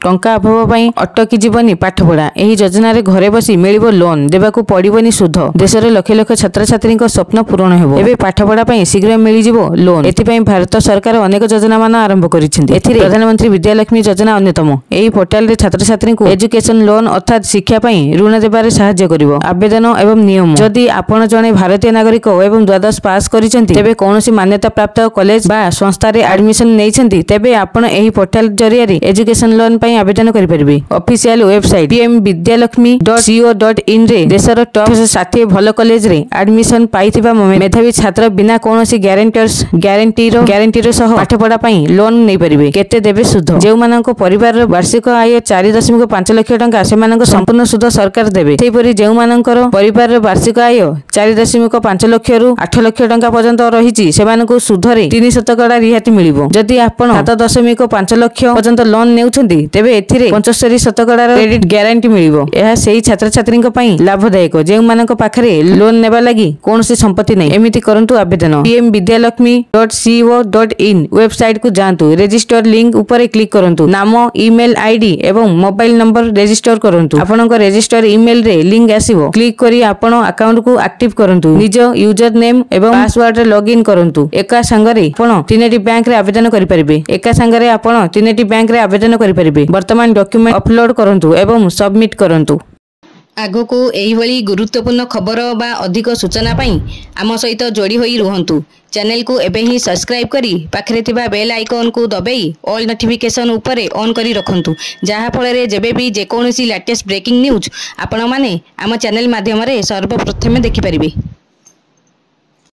टंका अभाव पई अटकी जीवनी पाठपढ़ा। एही योजना रे घरे बसी मिलिबो लोन, देबाकू पड़िबोनी सुध। देशर लक्ष लक्ष छात्र छात्री स्वप्न पूरण हेबो। एबे पाठपढ़ा पई शीघ्र मिलिजिबो लोन। एथिपई भारत सरकार अनेक योजना मान आरंभ करिसेंती। एथिरे प्रधानमंत्री विद्यालक्ष्मी योजना अन्यतम। एही पोर्टल रे छात्र छात्री को एजुकेशन लोन अर्थात शिक्षा पई ऋण देबारे सहाय्य करिवो। आवेदन एवं नियम, जदि आपण जणे भारतीय नागरिक एवं द्वादश पास करिसेंती तेबे कोनोसी मान्यता प्राप्त कॉलेज बा संस्था रे एडमिशन नेइसेंती तेबे आपण एही पोर्टल जरिया रे एजुकेशन लोन पई आवेदन करि परिबे। ऑफिशियल वेबसाइट pmvidyalakshmi.co.in रे देशर टॉप 60 भल कॉलेज रे एडमिशन पाइथिबा मेधावी छात्र बिना कोनोसी ग्यारंटीर सह पाठपढ़ा पई लोन नै परिबे। केते देबे सुध? जेउ मानको परिवार रो वार्षिक आय 4.5 लाख टंका से मानको संपूर्ण सुध सरकार देबे। सेपरि जेउ मानकर परिवार रो वार्षिक आय 4.5 लाख रु 8 लाख टंका पर्यंत रहिछि से मानको सुध रे 3% रिहाती मिलिबो। जदि आपण 7.5 लाख पर्यंत लोन नेउछंती तेबे एथिरे 75% क्रेडिट ग्यारंटी मिलिबो। एहा सेही छात्र छात्री पई लाभदायक जेउ मानको पाखरे लोन नेबा लागि कोनोसी संपत्ति नै। एमिति करंतु आवेदन pmvidyalakshmi.co.in वेबसाइट को जांतु। रजिस्टर लिंक ऊपर क्लिक करंतु। नाम, ईमेल आईडी एवं मोबाइल नंबर रजिस्टर करंतु। आपनक रजिस्टर ईमेल रे लिंक आसीबो। क्लिक करी आपण अकाउंट को एक्टिव करंतु। निज यूजर नेम एवं पासवर्ड रे लॉगिन करंतु। एका संगरे आपण तीनटी बैंक रे आवेदन करि परिबे। एका संगरे आपण तीनटी बैंक रे आवेदन करि परिबे। वर्तमान डॉक्यूमेंट अपलोड करंतु एवं सबमिट करंतु। आगो को एही भली गुरुत्वपूर्ण खबर बा अधिक सूचना पई आम सहित जोड़ी होई रुहंतु। चैनल को एबे ही सब्सक्राइब करी पाखरे थिबा बेल आइकन को दबेई ऑल नोटिफिकेशन ऊपर ऑन करी रखंतु। जहा फल रे जेबे भी जे कोनोसी लेटेस्ट ब्रेकिंग न्यूज आपण माने आम चैनल माध्यम रे सर्वप्रथमे देखि परिबे।